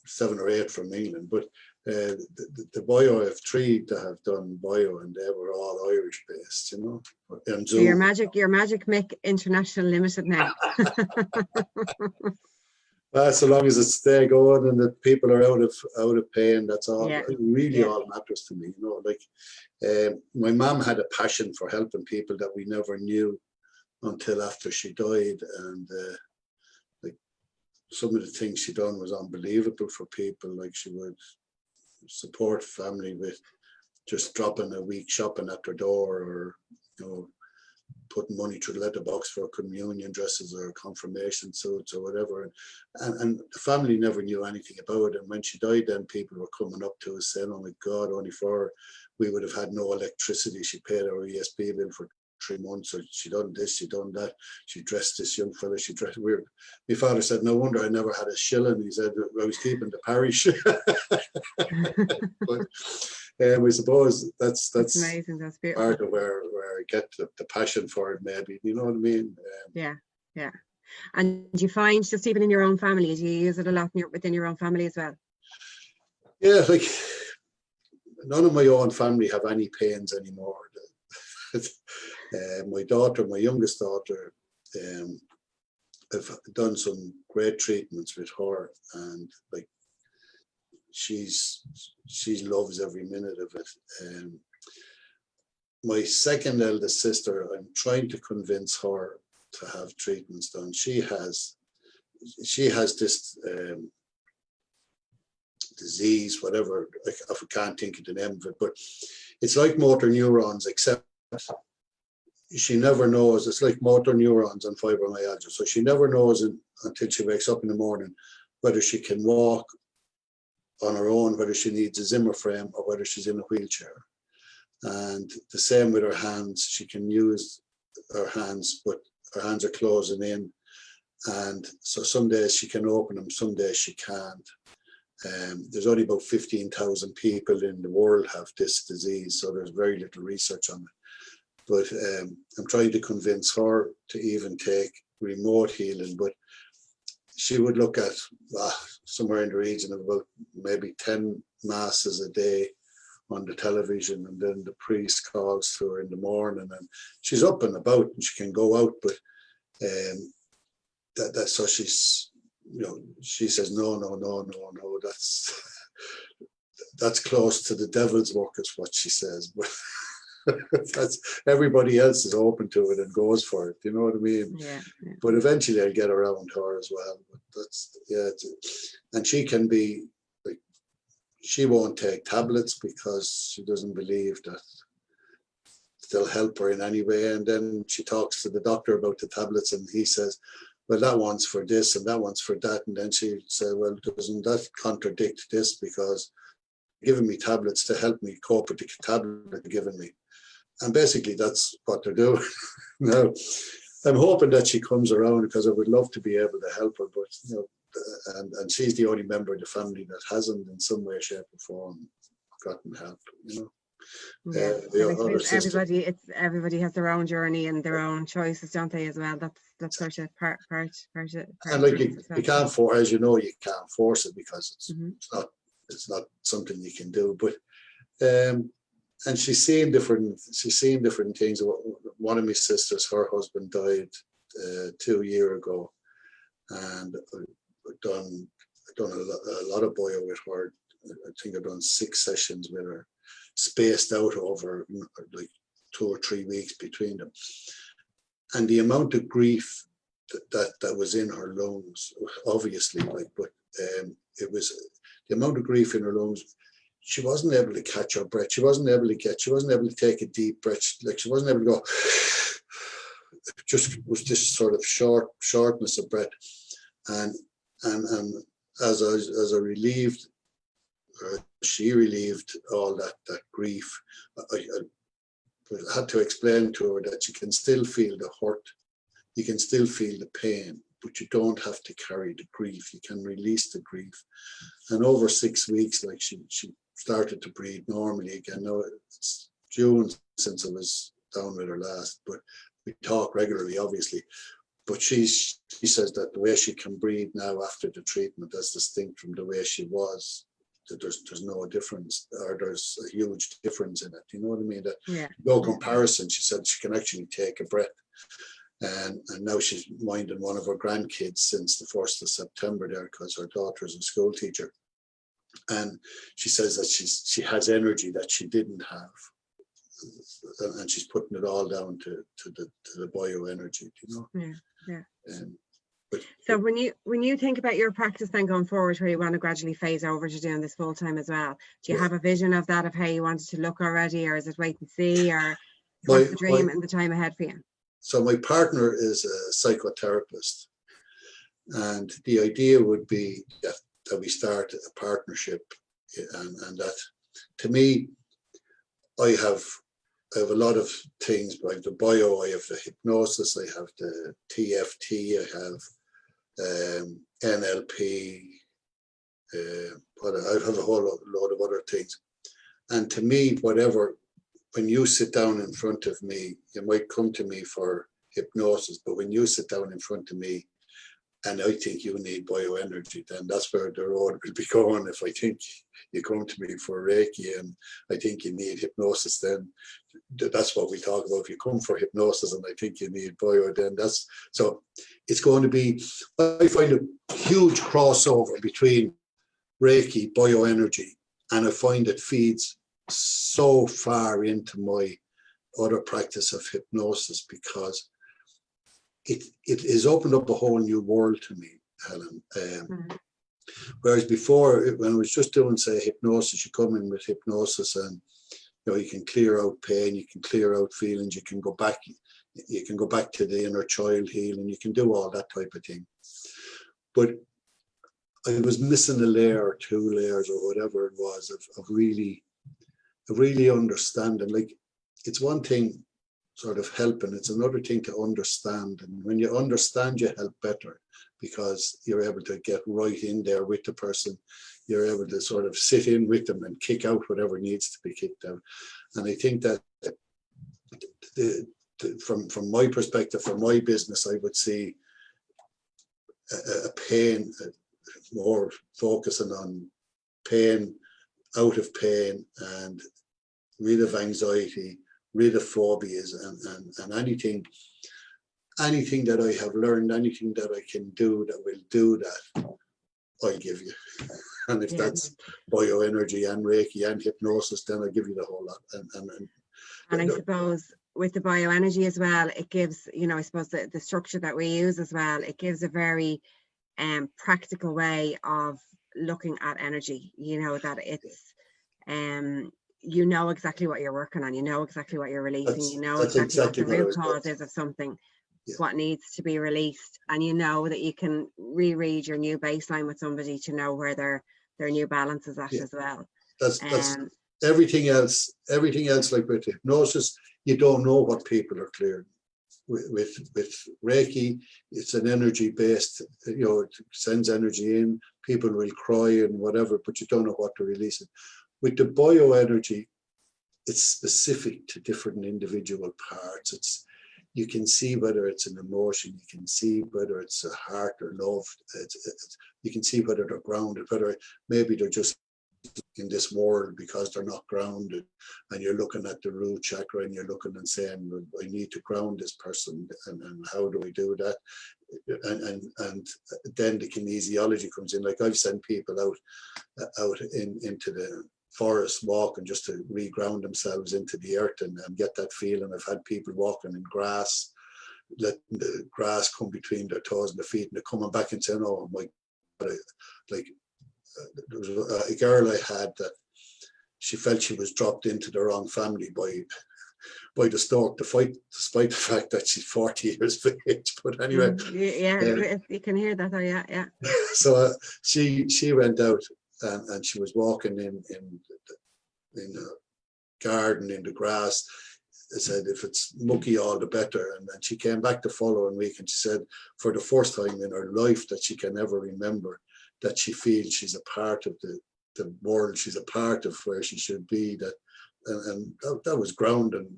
7 or 8 from England. But the Bio, I have 3 that have done Bio, and they were all Irish based, you know. And so your magic Mick International Limited now. So long as it's stay going and that people are out of pain, that's all. Yeah. Really, all matters to me. You know, like my mum had a passion for helping people that we never knew until after she died, and like some of the things she done was unbelievable for people. Like she would support family with just dropping a week shopping at their door, or you know, putting money through the letterbox for communion dresses or confirmation suits or whatever. And the family never knew anything about it. And when she died, then people were coming up to us saying, oh my God, only for her, we would have had no electricity. She paid our ESP bill for 3 months, or she done this, she done that. She dressed this young fella, she dressed weird. My father said, no wonder I never had a shilling. He said, I was keeping the parish. But we suppose that's amazing. That's beautiful. part of where I get the passion for it, maybe, you know what I mean? Yeah. And do you find, just even in your own family, do you use it a lot within your own family as well? Yeah, like none of my own family have any pains anymore. My youngest daughter, I've done some great treatments with her, and like she loves every minute of it. My second eldest sister, I'm trying to convince her to have treatments done. She has this disease, whatever, I can't think of the name of it, but it's like motor neurons, except she never knows. It's like motor neurons and fibromyalgia. So she never knows until she wakes up in the morning whether she can walk on her own, whether she needs a Zimmer frame, or whether she's in a wheelchair. And the same with her hands. She can use her hands, but her hands are closing in. And so some days she can open them, some days she can't. There's only about 15,000 people in the world have this disease, so there's very little research on it. But I'm trying to convince her to even take remote healing. But she would look at somewhere in the region of about maybe 10 masses a day on the television, and then the priest calls to her in the morning, and she's up and about and she can go out, but so she's, you know, she says no, that's close to the devil's work, is what she says. But that's, everybody else is open to it and goes for it, you know what I mean? Yeah. But eventually I'll get around her as well. But that's, and she can be like, she won't take tablets because she doesn't believe that they'll help her in any way. And then she talks to the doctor about the tablets, and he says, well, that one's for this and that one's for that. And then she said, well, doesn't that contradict this, because you're giving me tablets to help me cope with the tablet they're giving me. And basically that's what they're doing. Now, I'm hoping that she comes around, because I would love to be able to help her, but you know, and she's the only member of the family that hasn't in some way, shape or form gotten help, you know. Yeah, everybody has their own journey and their own choices, don't they, as well? That's sort of part and like you can't force, as you know, you can't force it, because it's not something you can do. But and she's seen different things. One of my sisters, her husband died 2 years ago, and I've done a lot of Bio with her. I think I've done 6 sessions with her, spaced out over like 2 or 3 weeks between them. And the amount of grief that was in her lungs, obviously, like, but it was the amount of grief in her lungs. She wasn't able to catch her breath. She wasn't able to take a deep breath. Like, she wasn't able to go. It just was this sort of shortness of breath. And as I relieved, she relieved all that grief. I had to explain to her that you can still feel the hurt, you can still feel the pain, but you don't have to carry the grief. You can release the grief. And over 6 weeks, like she started to breathe normally again. Now it's June since I was down with her last, but we talk regularly, obviously. But she says that the way she can breathe now after the treatment is distinct from the way she was. That there's no difference, or there's a huge difference in it. You know what I mean? That no comparison. She said she can actually take a breath. And now she's minding one of her grandkids since the 1st of September there, because her daughter's a school teacher. And she says that she has energy that she didn't have. And she's putting it all down to the bioenergy, you know? So when you think about your practice then going forward, where you want to gradually phase over to doing this full time as well, do you have a vision of that, of how you want it to look already, or is it wait and see, or what's the dream and the time ahead for you? So my partner is a psychotherapist, and the idea would be that we start a partnership, and that, to me, I have a lot of things, like the bio, I have the hypnosis, I have the TFT, I have NLP, I have a whole load of other things. And to me, when you sit down in front of me, you might come to me for hypnosis, but when you sit down in front of me and I think you need bioenergy, then that's where the road will be going. If I think you come to me for Reiki and I think you need hypnosis, then that's what we talk about. If you come for hypnosis and I think you need bio, then so it's going to be, I find a huge crossover between Reiki, bioenergy, and I find it feeds so far into my other practice of hypnosis, because it has opened up a whole new world to me, Helen. Whereas before, when I was just doing, say, hypnosis, you come in with hypnosis and you can clear out pain, you can clear out feelings, you can go back to the inner child healing, you can do all that type of thing. But I was missing a layer, 2 layers, or whatever it was, of really understanding. Like, it's one thing sort of helping, it's another thing to understand. And when you understand, you help better, because you're able to get right in there with the person. You're able to sort of sit in with them and kick out whatever needs to be kicked out. And I think that from my perspective, from my business, I would see a pain, more focusing on pain, out of pain, and rid of anxiety, rid of phobias, and anything that I have learned, anything that I can do that will do that, I'll give you. And if that's bioenergy and Reiki and hypnosis, then I'll give you the whole lot. And I suppose with the bioenergy as well, it gives, I suppose the structure that we use as well, it gives a very practical way of looking at energy, that it's exactly what you're working on, exactly what you're releasing, exactly what the root cause is of something, what needs to be released, and that you can reread your new baseline with somebody to know where their new balance is at as well. That's everything else, like with hypnosis, you don't know what people are clearing. With Reiki, it's an energy based, it sends energy in, people will cry and whatever, but you don't know what to release it. With the bioenergy, it's specific to different individual parts. You can see whether it's an emotion, you can see whether it's a heart or love, you can see whether they're grounded, whether maybe they're just in this world because they're not grounded, and you're looking at the root chakra and you're looking and saying, I need to ground this person, and how do we do that? And then the kinesiology comes in. Like, I've sent people out into the forest walking just to reground themselves into the earth and get that feeling. I've had people walking in grass, letting the grass come between their toes and their feet, and they're coming back and saying, oh my God, there was a girl I had that she felt she was dropped into the wrong family by the stork, despite the fact that she's 40 years of age. But anyway, you can hear that. Yeah. So she went out and she was walking in the garden, in the grass, I said, if it's mucky, all the better. And then she came back the following week and she said, for the first time in her life that she can ever remember, that she feels she's a part of the world, she's a part of where she should be. And that was grounding,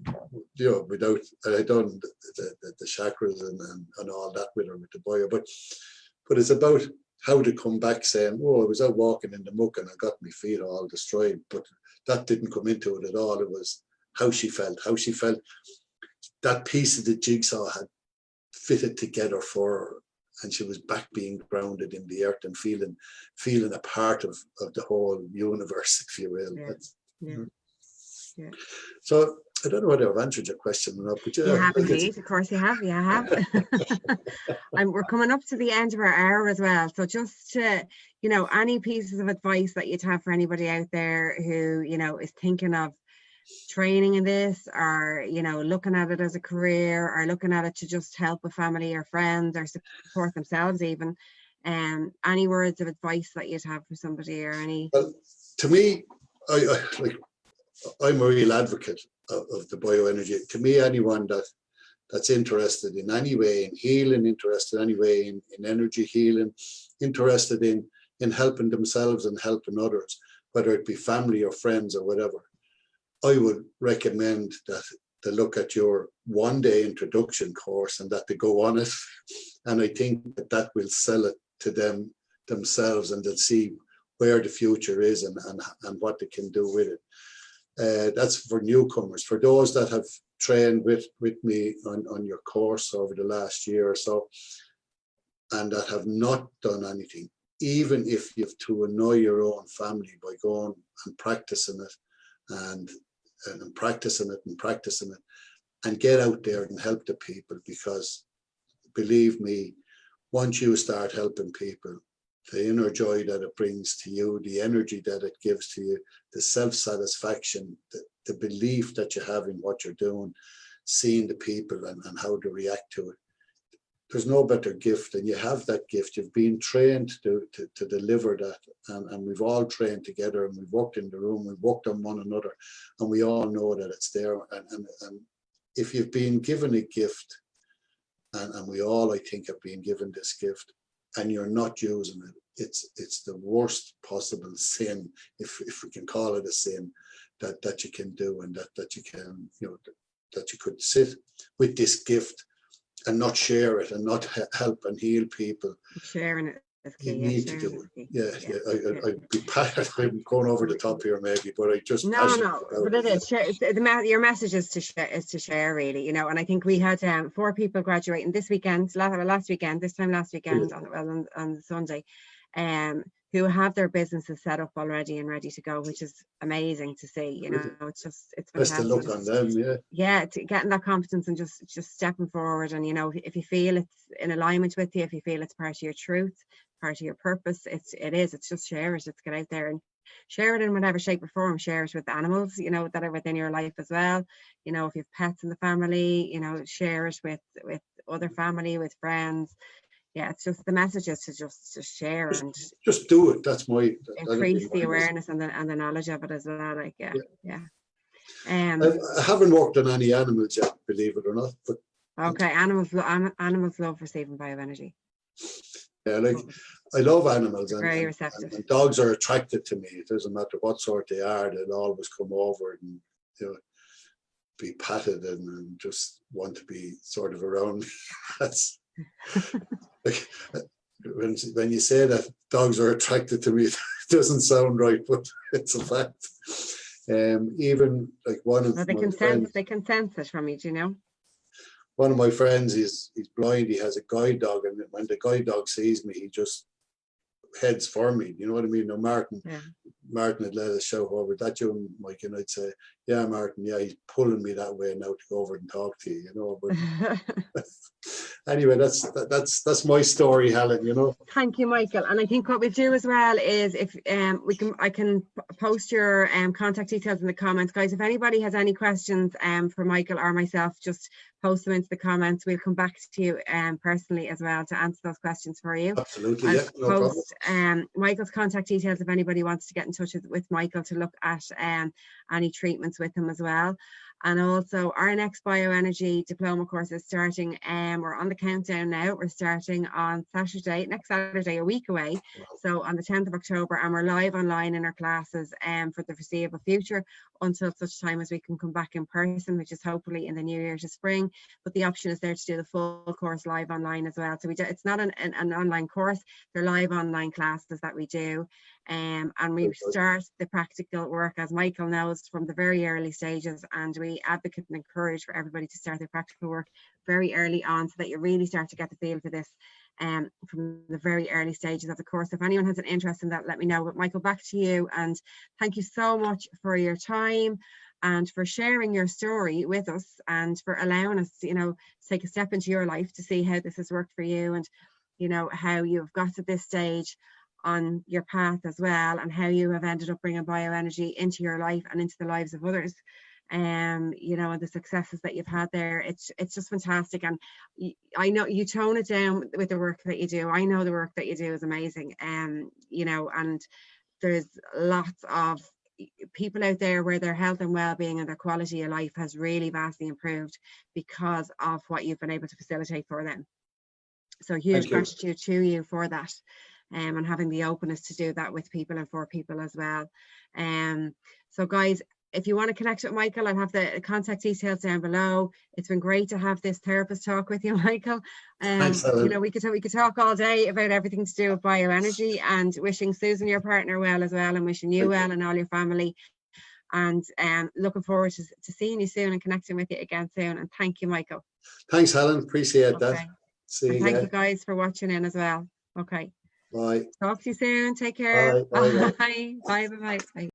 you know, without, I done the chakras and all that with her, with the bio. But it's about how to come back saying, oh, I was out walking in the muck and I got my feet all destroyed. But that didn't come into it at all. It was how she felt that piece of the jigsaw had fitted together for her, and she was back being grounded in the earth and feeling a part of the whole universe, if you will. Yeah. So I don't know whether I've answered your question or not, but you have indeed. Of course you have. And we're coming up to the end of our hour as well. So just to, you know, any pieces of advice that you'd have for anybody out there who, you know, is thinking of training in this, or, you know, looking at it as a career, or looking at it to just help a family or friends or support themselves even, any words of advice that you'd have for somebody, or any? Well, to me, I'm a real advocate of the bioenergy. To me, anyone that's interested in any way in healing, interested in any way in energy healing, interested in helping themselves and helping others, whether it be family or friends or whatever, I would recommend that they look at your one-day introduction course and that they go on it. And I think that will sell it to themselves, and they'll see where the future is and what they can do with it. That's for newcomers. For those that have trained with me on your course over the last year or so, and that have not done anything, even if you have to annoy your own family by going and practicing it and practicing it and get out there and help the people, because believe me, once you start helping people, the inner joy that it brings to you, the energy that it gives to you, the self-satisfaction, the belief that you have in what you're doing, seeing the people and how to react to it. There's no better gift, and you have that gift. You've been trained to deliver that, and we've all trained together, and we've worked in the room, we've worked on one another, and we all know that it's there. And if you've been given a gift, and we all, I think, have been given this gift, and you're not using it, it's the worst possible sin, if we can call it a sin, that you can do, and that you can, you know, that you could sit with this gift and not share it and not help and heal people. Sharing it is key. You need to do it. I'd be patted. I'm going over the top here maybe, but I just no, but it is. Your message is to share, really, you know. And I think we had 4 people graduating this weekend, last weekend on Sunday, who have their businesses set up already and ready to go, which is amazing to see. You know, it's fantastic. Best to look on them, getting that confidence and just stepping forward. And, you know, if you feel it's in alignment with you, if you feel it's part of your truth, part of your purpose, it's just share it. It's get out there and share it in whatever shape or form. Share it with the animals, you know, that are within your life as well. You know, if you have pets in the family, you know, share it with other family, with friends. Yeah, it's just the message is to just share and just do it. That's increase the awareness and the knowledge of it as well. Like, yeah. I haven't worked on any animals yet, believe it or not. But okay, animals love receiving bioenergy. Yeah, like I love animals, very receptive. And dogs are attracted to me. It doesn't matter what sort they are; they'll always come over and, you know, be patted and just want to be sort of around me. That's like, when you say that dogs are attracted to me, it doesn't sound right, but it's a fact. Even like one of they can sense it from you, do you know? One of my friends, he's blind. He has a guide dog, and when the guide dog sees me, he just heads for me. You know what I mean? No, Martin had let us show over that you, Mike, and I'd say, yeah, Martin, yeah, he's pulling me that way now to go over and talk to you, you know. But anyway, that's my story, Helen, you know. Thank you, Michael. And I think what we do as well is, if I can post your contact details in the comments, guys. If anybody has any questions for Michael or myself, just post them into the comments. We'll come back to you personally as well to answer those questions for you. Absolutely. I'll post Michael's contact details if anybody wants to get in touch with Michael to look at any treatments with him as well. And also our next Bioenergy diploma course is starting. We're on the countdown now. We're starting on Saturday, next Saturday, a week away. So on the 10th of October, and we're live online in our classes for the foreseeable future until such time as we can come back in person, which is hopefully in the new year to spring. But the option is there to do the full course live online as well. So it's not an online course, they're live online classes that we do. And we start the practical work, as Michael knows, from the very early stages, and we advocate and encourage for everybody to start their practical work very early on so that you really start to get the feel for this from the very early stages of the course. If anyone has an interest in that, let me know. But Michael, back to you, and thank you so much for your time and for sharing your story with us and for allowing us, you know, to take a step into your life to see how this has worked for you, and you know how you've got to this stage on your path as well, and how you have ended up bringing bioenergy into your life and into the lives of others. You know, and the successes that you've had there, it's just fantastic. And I know you tone it down with the work that you do. I know the work that you do is amazing. You know, and there's lots of people out there where their health and well-being and their quality of life has really vastly improved because of what you've been able to facilitate for them. So huge gratitude to you for that. And having the openness to do that with people and for people as well. So guys, if you want to connect with Michael, I'll have the contact details down below. It's been great to have this therapist talk with you, Michael. Thanks, Helen. You know, we could talk all day about everything to do with bioenergy, and wishing Susan, your partner, well as well, and wishing you well and all your family. And looking forward to seeing you soon and connecting with you again soon. And thank you, Michael. Thanks, Helen. Appreciate that. See you again. Thank you guys for watching in as well. Okay. Bye. Talk to you soon. Take care. Bye. Bye. Bye. Bye. Bye. Bye.